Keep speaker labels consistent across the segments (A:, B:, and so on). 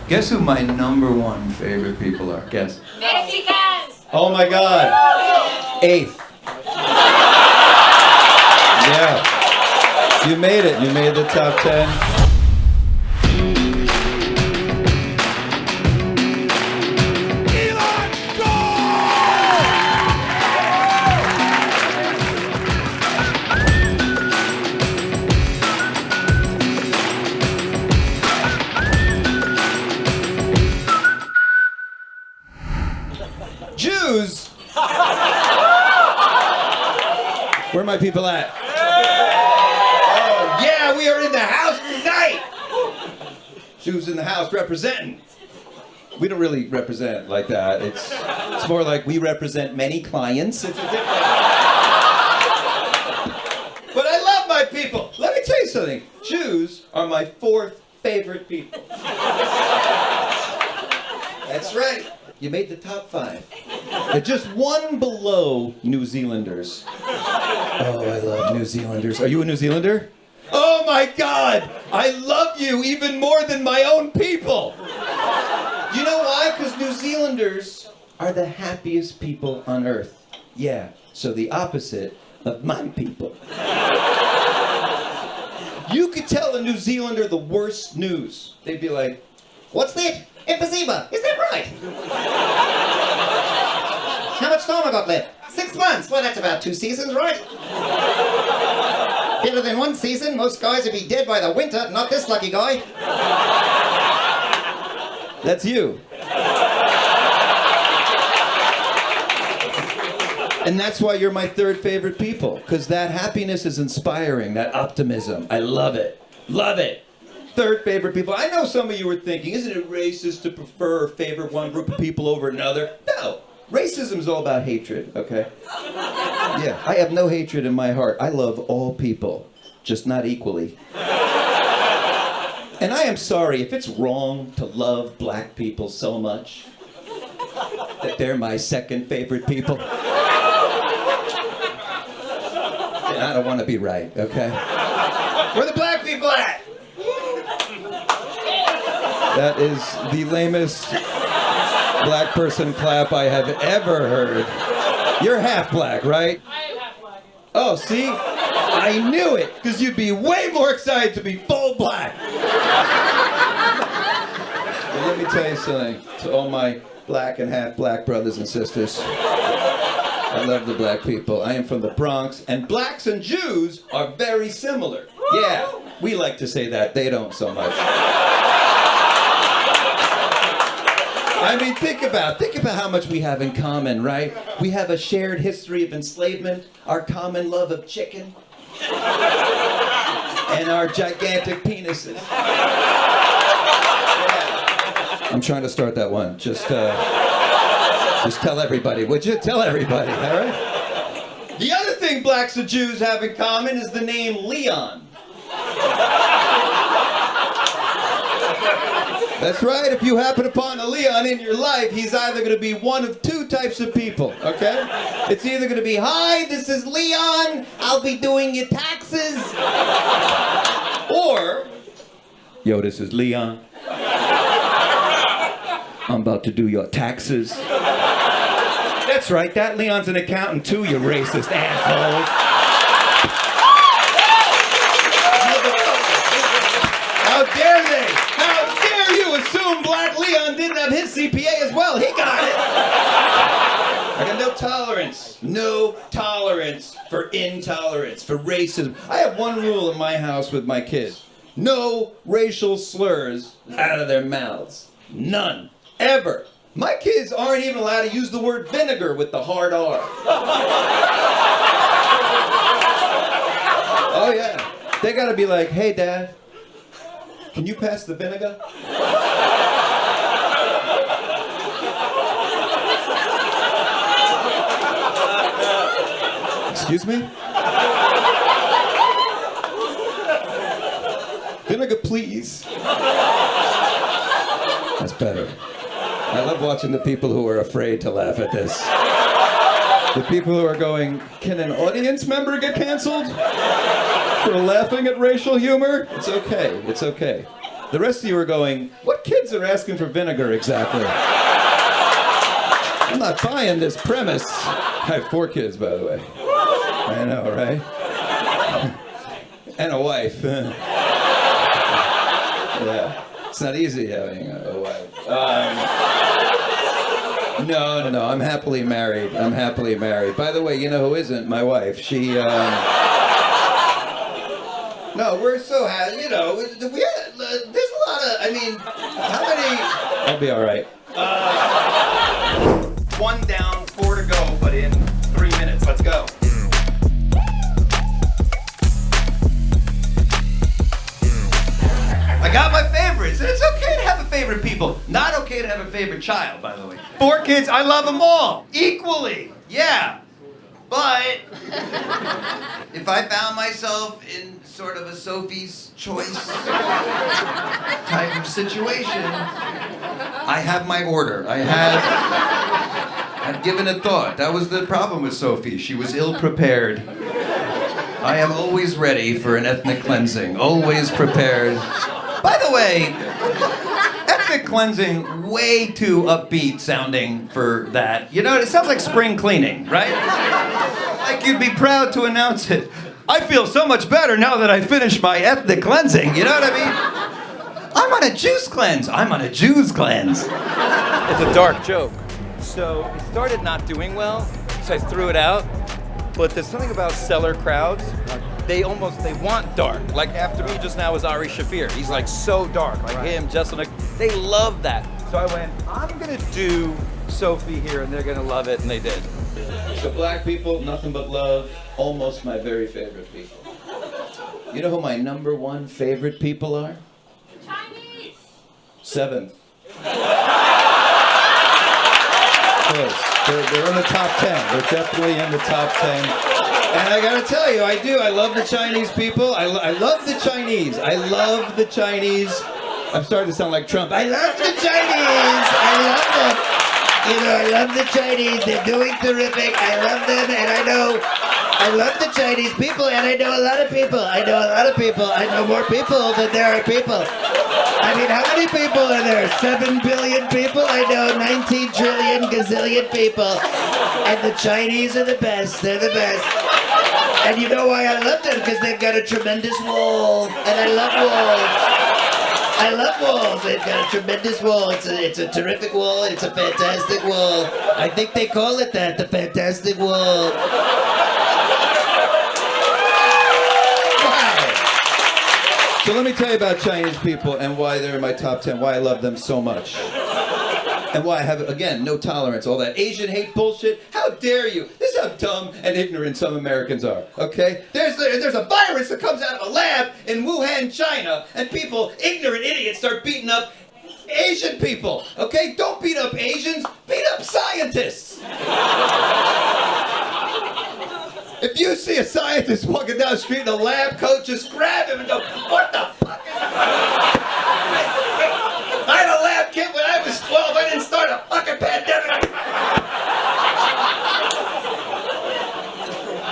A: Guess who my #1 favorite people are? Guess.
B: Mexicans!
A: Oh my God. 8th. Yeah. You made it. You made the top 10.
C: Elon, go!
A: Jews. Where are my people at? Oh, yeah, we are in the house tonight. Jews in the house representing. We don't really represent like that. It's more like we represent many clients. But I love my people. Let me tell you something. Jews are my 4th favorite people. That's right. You made the top 5. They're just 1 below New Zealanders. Oh, I love New Zealanders. Are you a New Zealander? Oh my God! I love you even more than my own people! You know why? Because New Zealanders are the happiest people on earth. Yeah, so the opposite of my people. You could tell a New Zealander the worst news. They'd be like, "What's that? Emphysema, is that right? How much time I got left? 6 months. Well, that's about 2 seasons, right? Better than 1 season. Most guys would be dead by the winter. Not this lucky guy." That's you. And that's why you're my 3rd favorite people. Because that happiness is inspiring, that optimism. I love it. Love it. 3rd favorite people. I know some of you were thinking, isn't it racist to prefer or favor one group of people over another? No. Racism is all about hatred, okay? Yeah, I have no hatred in my heart. I love all people, just not equally. And I am sorry if it's wrong to love black people so much that they're my 2nd favorite people. And I don't want to be right, okay? Where the black people at? That is the lamest black person clap I have ever heard. You're half black, right?
B: I am half black.
A: Oh, see? I knew it, because you'd be way more excited to be full black. But let me tell you something to all my black and half black brothers and sisters. I love the black people. I am from the Bronx, and blacks and Jews are very similar. Yeah, we like to say that. They don't so much. I mean, think about how much we have in common, right? We have a shared history of enslavement, our common love of chicken, and our gigantic penises. Yeah. I'm trying to start that one. Just tell everybody, would you? Tell everybody, all right? The other thing blacks and Jews have in common is the name Leon. That's right, if you happen upon a Leon in your life, he's either going to be one of 2 types of people, okay? It's either going to be, "Hi, this is Leon, I'll be doing your taxes." Or, "Yo, this is Leon. I'm about to do your taxes." That's right, that Leon's an accountant too, you racist assholes. How dare they? How dare you assume Black Leon didn't have his CPA as well? He got it. I got no tolerance for intolerance, for racism. I have one rule in my house with my kids. No racial slurs out of their mouths. None. Ever. My kids aren't even allowed to use the word vinegar with the hard R. Oh yeah. They gotta be like, "Hey Dad, can you pass the vinegar?" Excuse me? Vinegar, please. That's better. I love watching the people who are afraid to laugh at this. The people who are going, "Can an audience member get canceled for laughing at racial humor?" It's okay, it's okay. The rest of you are going, what kids are asking for vinegar exactly? I'm not buying this premise. I have 4 kids, by the way. I know, right? And a wife. Yeah. It's not easy having a wife. No. I'm happily married. By the way, you know who isn't? My wife. She, No, we're so happy, there's a lot of, how many... I'll be all right. 1 down, 4 to go, but in 3 minutes. Let's go. I got my favorites, and it's okay to have a favorite people. Not okay to have a favorite child, by the way. 4 kids, I love them all. Equally, yeah. But if I found myself in sort of a Sophie's Choice type of situation, I have my order. I've given it thought. That was the problem with Sophie. She was ill-prepared. I am always ready for an ethnic cleansing. Always prepared. By the way, ethnic cleansing, way too upbeat sounding for that. You know, it sounds like spring cleaning, right? Like you'd be proud to announce it. I feel so much better now that I finished my ethnic cleansing, you know what I mean? I'm on a juice cleanse. I'm on a Jews cleanse. It's a dark joke. So it started not doing well, so I threw it out. But there's something about stellar crowds. They want dark. Like after me just now was Ari Shaffir. He's like so dark, like him, Justin. They love that. So I went, I'm gonna do Sophie here and they're gonna love it, and they did. So black people, nothing but love, almost my very favorite people. You know who my #1 favorite people are?
B: Chinese.
A: 7th. Close. They're in the top 10. They're definitely in the top 10. And I gotta tell you, I do. I love the Chinese people. I love the Chinese. I love the Chinese. I'm starting to sound like Trump. I love the Chinese. I love them. I love the Chinese. They're doing terrific. I love them, and I love the Chinese people, and I know a lot of people. I know more people than there are people. How many people are there? 7 billion people? I know 19 trillion gazillion people. And the Chinese are the best. They're the best. And you know why I love them? Because they've got a tremendous wall. And I love walls. I love walls. They've got a tremendous wall. It's a terrific wall. It's a fantastic wall. I think they call it that, the fantastic wall. Wow. So let me tell you about Chinese people and why they're in my top 10, why I love them so much. And why I have, again, no tolerance, all that Asian hate bullshit. How dare you? This is how dumb and ignorant some Americans are, okay? There's a virus that comes out of a lab in Wuhan, China, and people, ignorant idiots, start beating up Asian people, okay? Don't beat up Asians, beat up scientists. If you see a scientist walking down the street in a lab coat, just grab him and go, what the fuck? I had a lab kit when I was 12. I didn't start a fucking pandemic.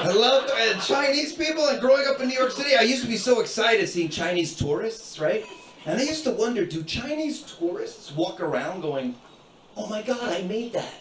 A: I love Chinese people, and growing up in New York City, I used to be so excited seeing Chinese tourists, right? And I used to wonder, do Chinese tourists walk around going, oh my God, I made that?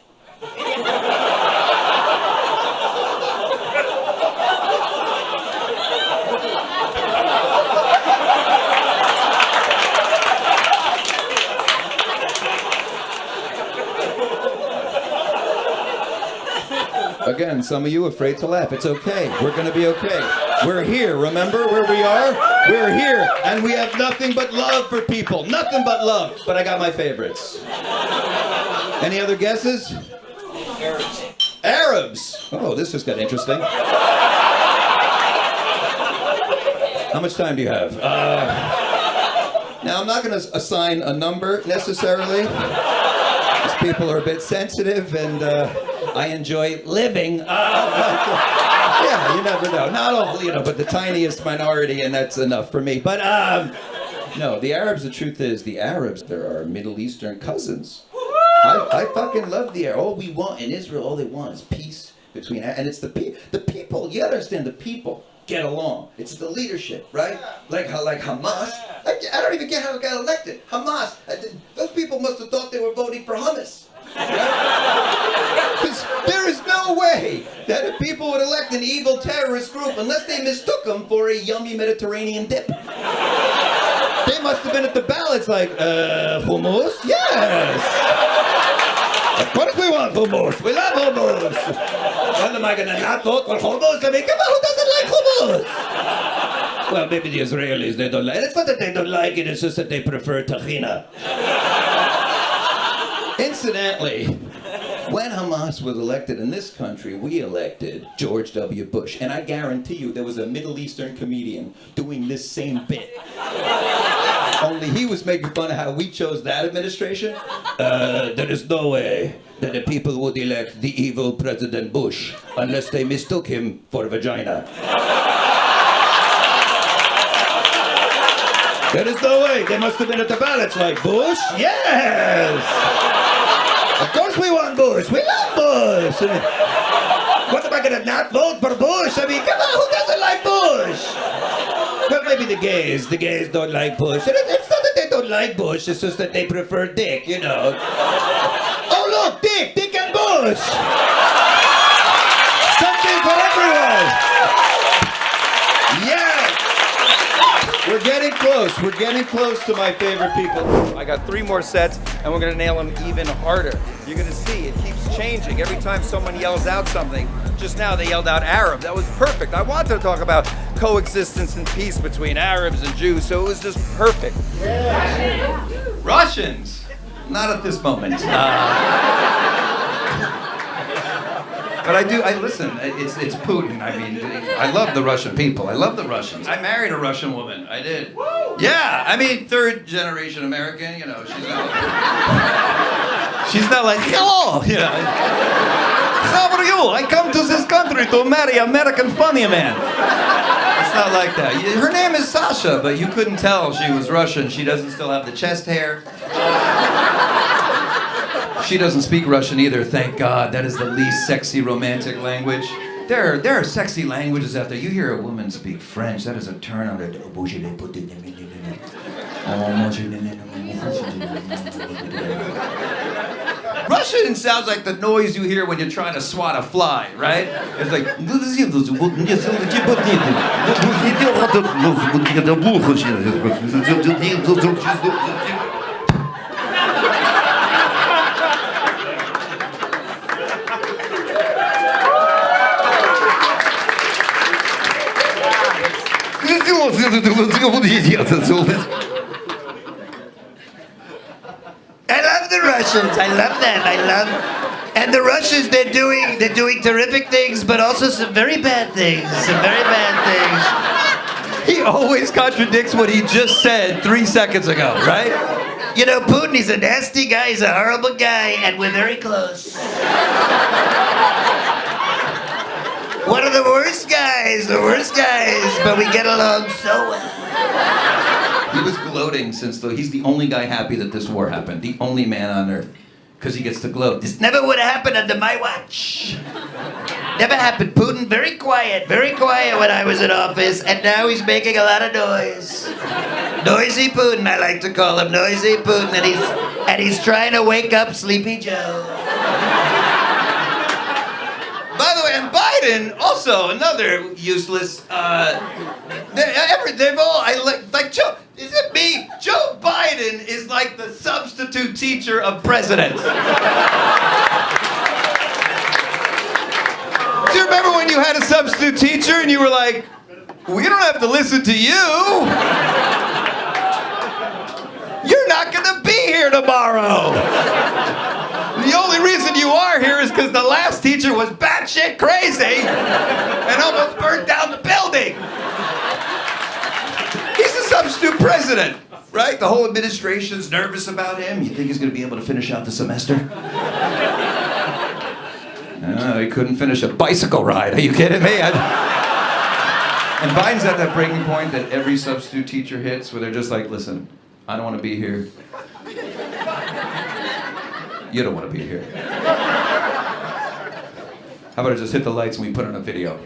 A: Again, some of you afraid to laugh. It's okay. We're going to be okay. We're here. Remember where we are? We're here. And we have nothing but love for people. Nothing but love. But I got my favorites. Any other guesses? Arabs. Arabs. Oh, this just got interesting. How much time do you have? Now, I'm not going to assign a number necessarily. These people are a bit sensitive, and I enjoy living. Yeah, you never know. Not all, but the tiniest minority, and that's enough for me. But, no, the Arabs, the truth is, the Arabs, they're our Middle Eastern cousins. I fucking love the Arabs. All we want in Israel, all they want is peace between, and it's the people. You gotta understand, the people get along. It's the leadership, right? Like Hamas. I don't even get how it got elected. Hamas. Those people must have thought they were voting for hummus. Because there is no way that if people would elect an evil terrorist group unless they mistook them for a yummy Mediterranean dip. They must have been at the ballots like, hummus? Yes! Of course we want hummus. We love hummus. Well, am I going to not vote for hummus? I mean, come on, who doesn't like hummus? Well, maybe the Israelis, they don't like it. It's not that they don't like it, it's just that they prefer tahina. Incidentally, when Hamas was elected in this country, we elected George W. Bush. And I guarantee you there was a Middle Eastern comedian doing this same bit. Only he was making fun of how we chose that administration. There is no way that the people would elect the evil President Bush unless they mistook him for a vagina. There is no way. They must have been at the ballots like, Bush? Yes! Of course we want Bush. We love Bush. What am I going to not vote for Bush? I mean, come on, who doesn't like Bush? Well, maybe the gays. The gays don't like Bush. It's not that they don't like Bush. It's just that they prefer Dick, you know. Oh, look, Dick. Dick and Bush. Something for everyone. Yeah. We're getting close. We're getting close to my favorite people. I got 3 more sets, and we're going to nail them even harder. You're going to see it keeps changing. Every time someone yells out something, just now they yelled out Arab. That was perfect. I wanted to talk about coexistence and peace between Arabs and Jews, so it was just perfect. Yeah. Russians? Not at this moment. But I listen, it's Putin. I mean, I love the Russian people. I love the Russians. I married a Russian woman. I did. Yeah, I mean, 3rd generation American, you know, she's not like, hello, you know. How are you? I come to this country to marry American funny man. It's not like that. Her name is Sasha, but you couldn't tell she was Russian. She doesn't still have the chest hair. She doesn't speak Russian either, thank God. That is the least sexy romantic language. There are sexy languages out there. You hear a woman speak French, that is a turn on her. Russian sounds like the noise you hear when you're trying to swat a fly, right? It's like... I love the Russians. I love them. And the Russians, they're doing terrific things, but also some very bad things. He always contradicts what he just said 3 seconds ago, right? You know, Putin, he's a nasty guy, he's a horrible guy, and we're very close. One of the worst guys, but we get along so well. He was gloating since he's the only guy happy that this war happened, the only man on earth, because he gets to gloat. This never would have happened under my watch. Never happened. Putin, very quiet when I was in office, and now he's making a lot of noise. Noisy Putin, I like to call him, Noisy Putin, and he's trying to wake up Sleepy Joe. By the way, and Biden, also another useless, they've all, like Joe, is it me? Joe Biden is like the substitute teacher of presidents. Do you remember when you had a substitute teacher and you were like, we don't have to listen to you. You're not gonna be here tomorrow. The only reason you are here is because the last teacher was batshit crazy and almost burnt down the building. He's the substitute president, right? The whole administration's nervous about him. You think he's going to be able to finish out the semester? No, he couldn't finish a bicycle ride. Are you kidding me? And Biden's at that breaking point that every substitute teacher hits where they're just like, listen, I don't want to be here. You don't want to be here. How about I just hit the lights and we put on a video?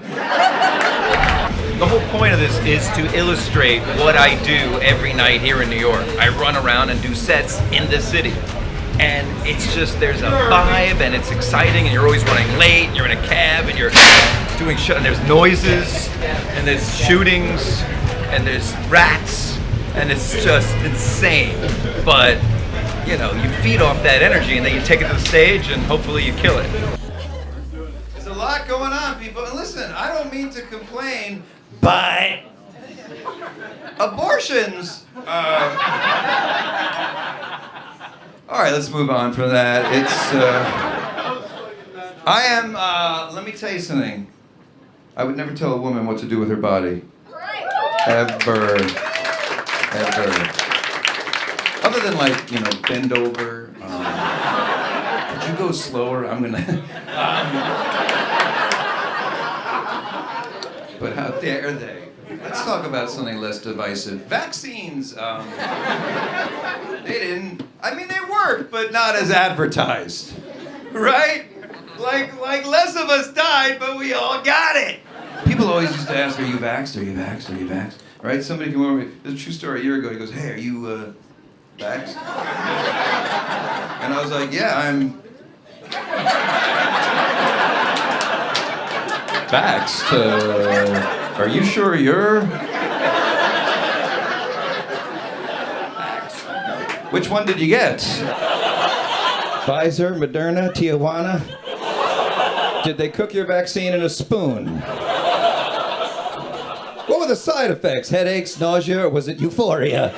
C: The whole point of this is to illustrate what I do every night here in New York. I run around and do sets in the city. And it's just, there's a vibe and it's exciting and you're always running late and you're in a cab and you're doing shit and there's noises and there's shootings and there's rats and it's just insane. But, you know, you feed off that energy and then you take it to the stage and hopefully you kill it.
A: There's a lot going on, people. And listen, I don't mean to complain, but abortions. All right, let's move on from that. I am, let me tell you something. I would never tell a woman what to do with her body. Ever. Ever. Other than like, you know, bend over. Could you go slower? I'm gonna. But how dare they? Let's talk about something less divisive. Vaccines, they didn't, I mean, they worked, but not as advertised, right? Like less of us died, but we all got it. People always used to ask, are you vaxxed? Are you vaxxed? Are you vaxxed? Right? Somebody came over to me, there's a true story a year ago, he goes, hey, are you, vaxxed? And I was like, yeah, I'm vaxxed. Are you sure you're? Which one did you get? Pfizer, Moderna, Tijuana? Did they cook your vaccine in a spoon? What were the side effects? Headaches, nausea, or was it euphoria?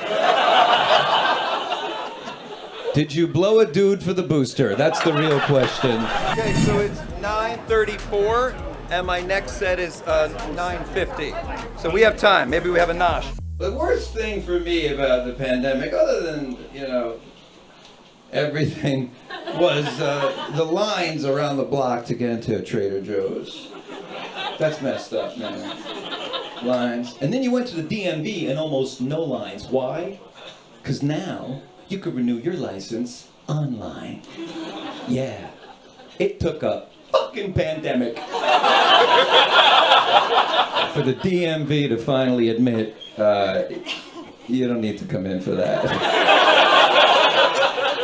A: Did you blow a dude for the booster? That's the real question. Okay, so it's 9:34. And my next set is 9:50. So we have time. Maybe we have a nosh. The worst thing for me about the pandemic, other than, you know, everything, was the lines around the block to get into Trader Joe's. That's messed up, man. Lines. And then you went to the DMV and almost no lines. Why? Because now you could renew your license online. Yeah. It took a fucking pandemic for the DMV to finally admit you don't need to come in for that.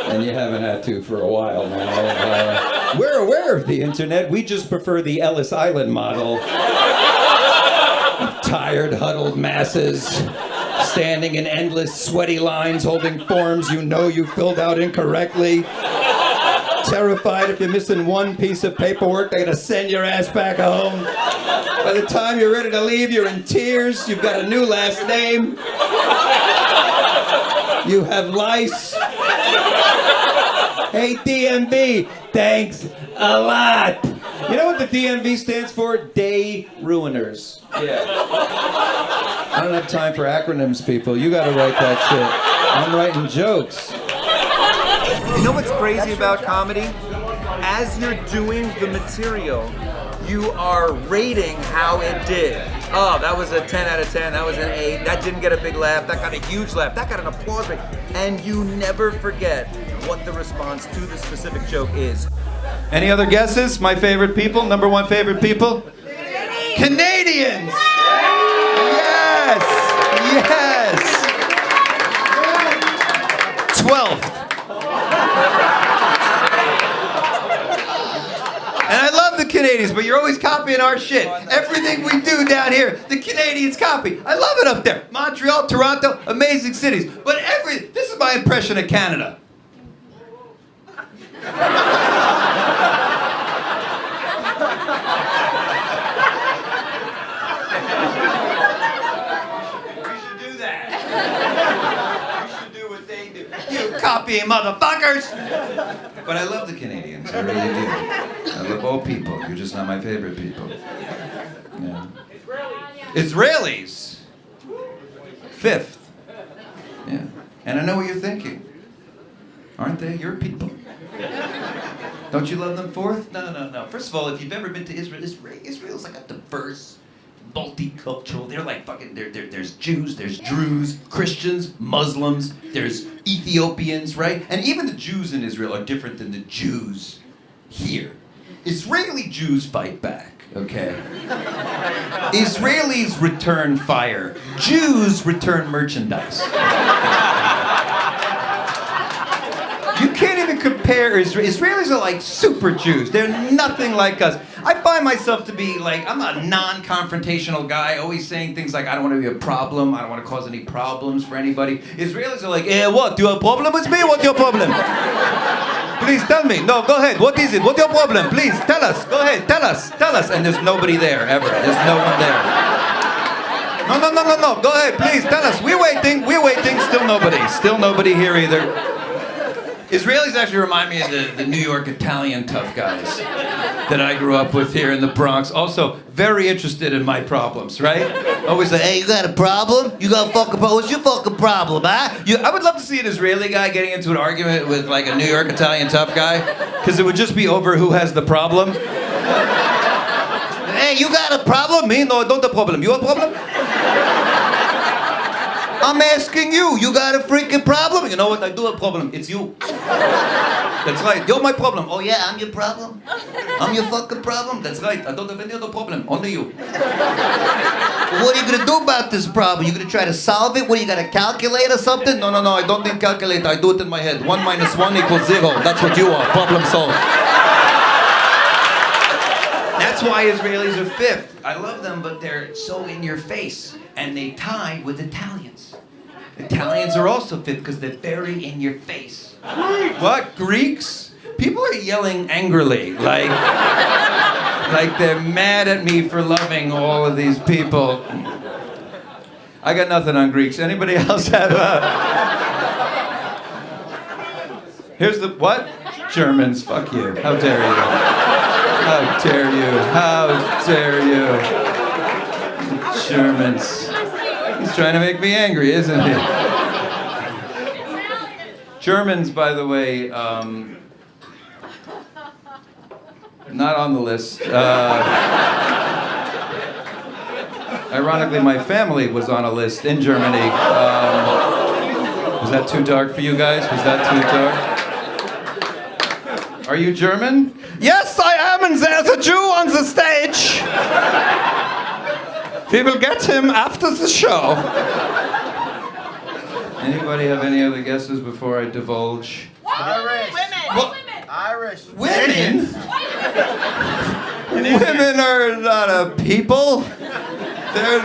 A: And you haven't had to for a while now. We're aware of the internet. We just prefer the Ellis Island model. Tired, huddled masses standing in endless sweaty lines holding forms you know you filled out incorrectly. Terrified if you're missing one piece of paperwork, they're gonna send your ass back home. By the time you're ready to leave, you're in tears. You've got a new last name. You have lice. Hey, DMV, thanks a lot. You know what the DMV stands for? Day Ruiners. Yeah. I don't have time for acronyms, people. You gotta write that shit. I'm writing jokes. You know what's crazy about comedy? As you're doing the material, you are rating how it did. Oh, that was a 10 out of 10, that was an 8, that didn't get a big laugh, that got a huge laugh, that got an applause rate. And you never forget what the response to the specific joke is. Any other guesses? My favorite people? Number one favorite people? Canadians! Yes! Yes! 12th. And I love the Canadians, but you're always copying our shit. Everything we do down here, the Canadians copy. I love it up there. Montreal, Toronto, amazing cities. But this is my impression of Canada. Copying motherfuckers! But I love the Canadians, I really do. I love all people, you're just not my favorite people. Yeah. Israelis! 5th. Yeah. And I know what you're thinking. Aren't they your people? Don't you love them 4th? No. First of all, if you've ever been to Israel, Israel's like a diverse, multicultural. They're like fucking. There's Jews, there's Druze, Christians, Muslims. There's Ethiopians, right? And even the Jews in Israel are different than the Jews here. Israeli Jews fight back, okay? Israelis return fire. Jews return merchandise. You can't even compare Israelis are like super Jews. They're nothing like us. I find myself to be like, I'm a non-confrontational guy, always saying things like, I don't want to be a problem, I don't want to cause any problems for anybody. Israelis are like, what, do you have a problem with me? What's your problem? Please tell me. No, go ahead. What is it? What's your problem? Please, tell us. Go ahead, tell us. And there's nobody there, ever. There's no one there. No. Go ahead, please, tell us. We're waiting. Still nobody here either. Israelis actually remind me of the New York Italian tough guys that I grew up with here in the Bronx. Also, very interested in my problems, right? Always like, hey, you got a problem? You got a fucking problem? What's your fucking problem, huh? I would love to see an Israeli guy getting into an argument with like a New York Italian tough guy, because it would just be over who has the problem. Hey, you got a problem? Me? No, I don't have a problem. You have a problem? I'm asking you, you got a freaking problem? You know what, I do have a problem, it's you. That's right, you're my problem. Oh yeah, I'm your problem? I'm your fucking problem? That's right, I don't have any other problem, only you. What are you gonna do about this problem? You gonna try to solve it? What, you gotta calculate or something? No, I don't need calculator, I do it in my head. 1 minus 1 equals 0, that's what you are, problem solved. That's why Israelis are fifth. I love them, but they're so in your face. And they tie with Italians. Italians are also fifth because they're very in your face. What? Greeks? People are yelling angrily, like they're mad at me for loving all of these people. I got nothing on Greeks. Anybody else have Here's the, what? Germans, fuck you. How dare you? How dare you? How dare you? Germans. He's trying to make me angry, isn't he? Germans, by the way, not on the list. Ironically, my family was on a list in Germany. Was that too dark for you guys? Was that too dark? Are you German? Yes, I am, and there's a Jew on the stage. We will get him after the show. Anybody have any other guesses before I divulge?
B: Irish. Women.
D: Irish.
A: Women? Women are not a people. They're.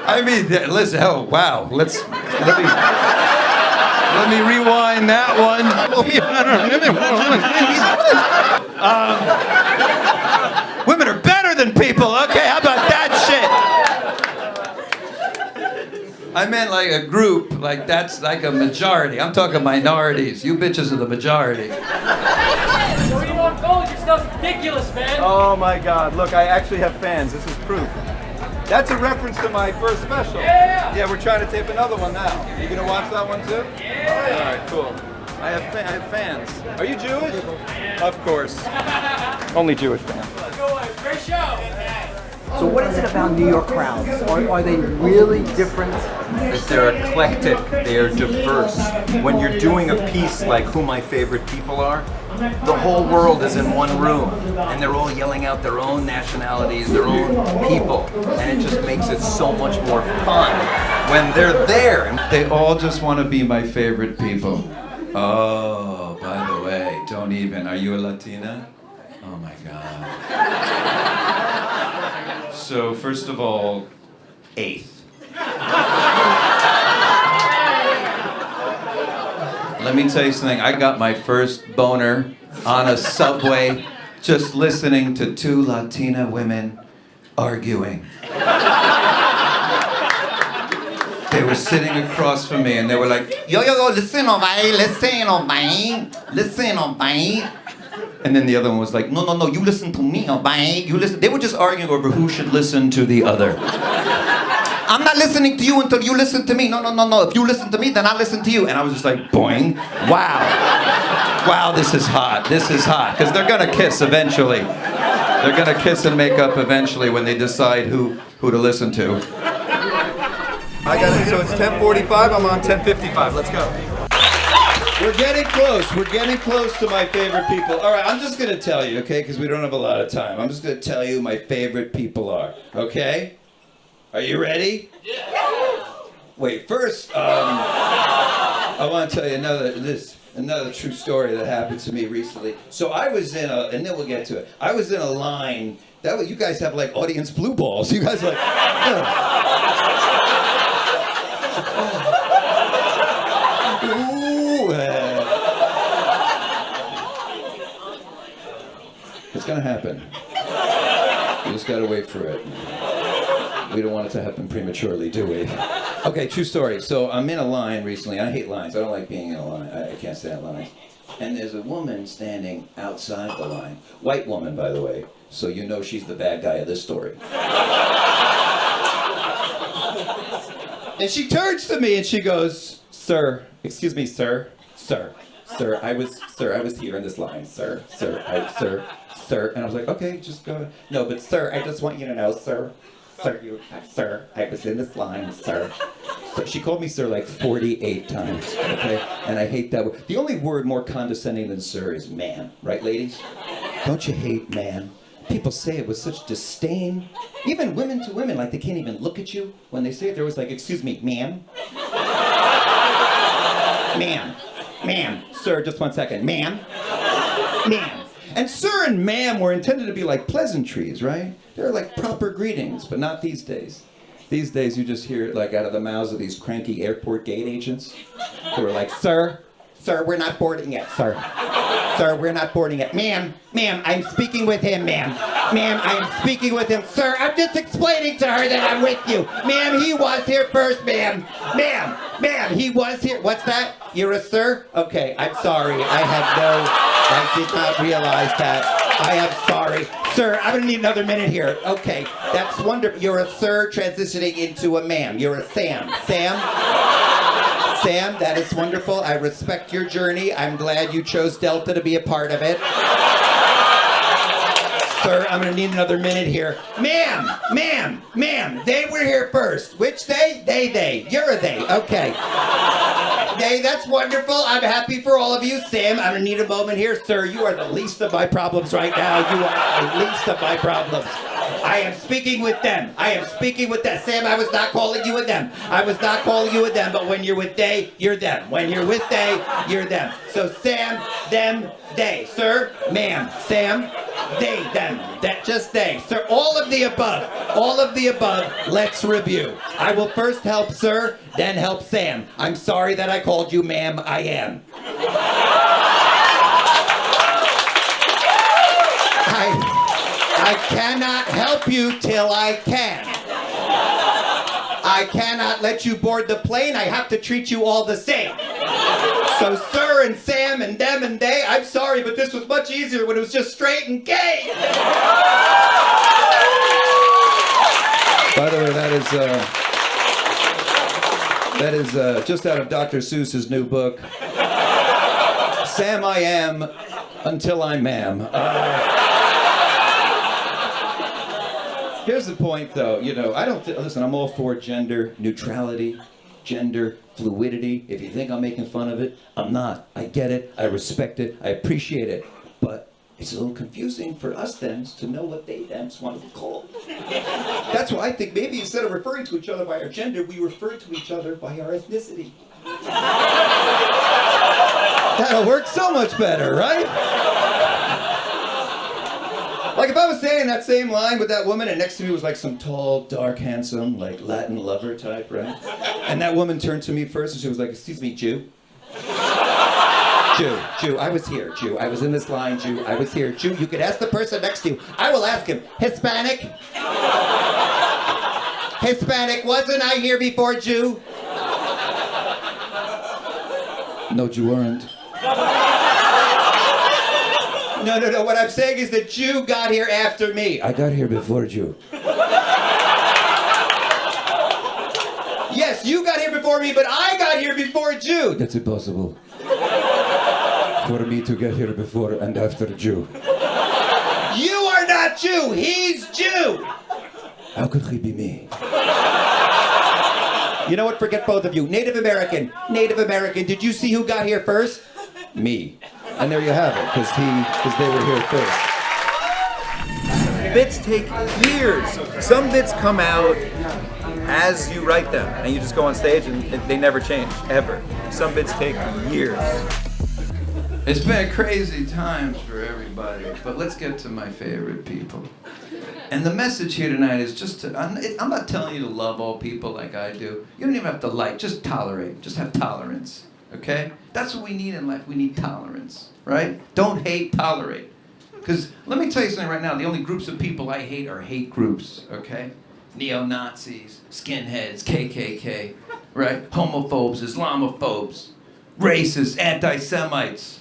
A: I mean, listen. Oh wow. Let me rewind that one. Women are better than people. Okay, how about that shit? I meant like a group, like that's like a majority. I'm talking minorities. You bitches are the majority.
B: What do you want gold? Your stuff's ridiculous, man.
D: Oh my God! Look, I actually have fans. This is proof. That's a reference to my first special. Yeah, we're trying to tape another one now. You gonna watch that one too? Yeah. All right, cool. I have fans. Are you Jewish? Of course. Only Jewish fans.
B: Great show.
E: So what is it about New York crowds? Are they really different?
F: That they're eclectic, they're diverse. When you're doing a piece like Who My Favorite People Are, the whole world is in one room, and they're all yelling out their own nationalities, their own people, and it just makes it so much more fun when they're there.
A: They all just want to be my favorite people. Oh, by the way, don't even. Are you a Latina? Oh my God. So, first of all, 8th. Let me tell you something. I got my first boner on a subway just listening to 2 Latina women arguing. They were sitting across from me and they were like, yo, listen, listen. And then the other one was like, no, you listen to me, you listen. They were just arguing over who should listen to the other. I'm not listening to you until you listen to me. No. If you listen to me, then I'll listen to you. And I was just like, boing. Wow, this is hot. Because they're gonna kiss eventually. They're gonna kiss and make up eventually when they decide who to listen to.
D: I got it. So it's 10:45. I'm on 10:55. Let's go.
A: We're getting close. We're getting close to my favorite people. All right, I'm just going to tell you, okay, because we don't have a lot of time. I'm just going to tell you who my favorite people are, okay? Are you ready? Yeah. Wait, first, I want to tell you another true story that happened to me recently. So I was in a, and then we'll get to it. I was in a line. That way, you guys have like audience blue balls. You guys are like, ooh, it's gonna happen. You just gotta wait for it. We don't want it to happen prematurely, do we? Okay, true story. So I'm in a line recently. I hate lines. I don't like being in a line. I can't stand lines. And there's a woman standing outside the line. White woman, by the way. So you know she's the bad guy of this story. And she turns to me and she goes, "Sir, excuse me, sir, I was here in this line, sir. And I was like, okay, just go. No, but sir, I just want you to know, sir, I was in this line, sir. She called me sir like 48 times, okay? And I hate that word. The only word more condescending than sir is ma'am, right, ladies? Don't you hate ma'am? People say it with such disdain. Even women to women, like they can't even look at you. When they say it, they're always like, excuse me, ma'am? Ma'am, sir, just 1 second. Ma'am. And sir and ma'am were intended to be like pleasantries, right? They're like proper greetings, but not these days. These days you just hear it like out of the mouths of these cranky airport gate agents who are like, sir, we're not boarding yet, sir. Sir, we're not boarding yet. Ma'am, I'm speaking with him, ma'am. Ma'am, I am speaking with him. Sir, I'm just explaining to her that I'm with you. Ma'am, he was here first, ma'am. Ma'am, he was here. What's that? You're a sir? Okay, I'm sorry. I did not realize that. I am sorry. Sir, I'm gonna need another minute here. Okay, that's wonderful. You're a sir transitioning into a ma'am. You're a Sam. Sam, that is wonderful. I respect your journey. I'm glad you chose Delta to be a part of it. Sir, I'm gonna need another minute here. Ma'am, they were here first. Which they? They. You're a they. Okay. They, that's wonderful. I'm happy for all of you. Sam, I'm gonna need a moment here. Sir, you are the least of my problems right now. You are the least of my problems. I am speaking with them. Sam, I was not calling you with them. But when you're with they, you're them. When you're with they, you're them. So Sam, them, they. Sir, ma'am, Sam, they, them. That just they. Sir, all of the above. Let's review. I will first help sir, then help Sam. I'm sorry that I called you ma'am. I am. I cannot help you till I can. I cannot let you board the plane. I have to treat you all the same. So sir and Sam and them and they, I'm sorry, but this was much easier when it was just straight and gay. By the way, that is just out of Dr. Seuss's new book. Sam I am until I'm ma'am. Here's the point, though. You know, listen, I'm all for gender neutrality, gender fluidity. If you think I'm making fun of it, I'm not. I get it. I respect it. I appreciate it. But it's a little confusing for us thems to know what they thems want to be called. That's why I think maybe instead of referring to each other by our gender, we refer to each other by our ethnicity. That'll work so much better, right? Like if I was saying that same line with that woman and next to me was like some tall, dark, handsome, like Latin lover type, right? And that woman turned to me first and she was like, excuse me, Jew? Jew, I was here, Jew. I was in this line, Jew. I was here, Jew. You could ask the person next to you. I will ask him, Hispanic? Hispanic, wasn't I here before, Jew? No, you weren't. No. What I'm saying is that Jew got here after me. I got here before Jew. Yes, you got here before me, but I got here before Jew. That's impossible. For me to get here before and after Jew. You are not Jew. He's Jew. How could he be me? You know what? Forget both of you. Native American. Did you see who got here first? me. And there you have it, because they were here first.
D: Bits take years. Some bits come out as you write them, and you just go on stage and they never change, ever. Some bits take years.
G: It's been crazy times for everybody, but let's get to my favorite people. And the message here tonight is just to, I'm not telling you to love all people like I do. You don't even have to like, just tolerate, just have tolerance, okay? That's what we need in life, we need tolerance, right? Don't hate, tolerate. Because let me tell you something right now, the only groups of people I hate are hate groups, okay? Neo-Nazis, skinheads, KKK, right? Homophobes, Islamophobes, racists, anti-Semites.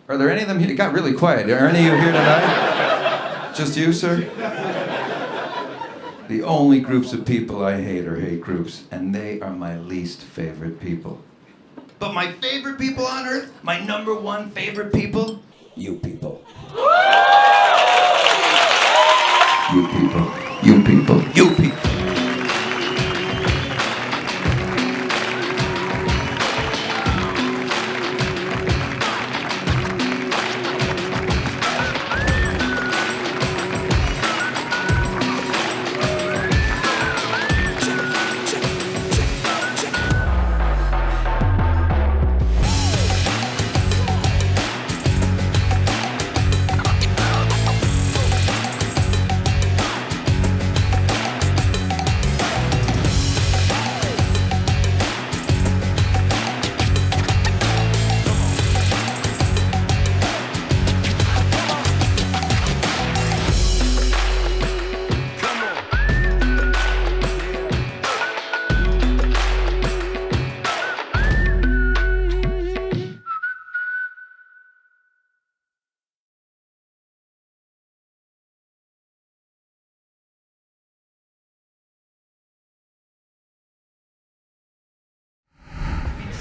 G: Are there any of them here? It got really quiet. Are any of you here tonight? Just you, sir? The only groups of people I hate are hate groups, and they are my least favorite people. But my favorite people on earth, my number one favorite people, you people. You people. You people. You people.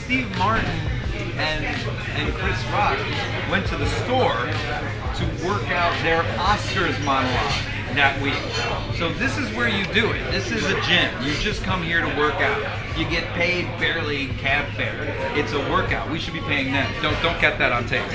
F: Steve Martin and Chris Rock went to the store to work out their Oscars monologue that week. So this is where you do it. This is a gym. You just come here to work out. You get paid barely cab fare. It's a workout. We should be paying them. Don't get that on tape.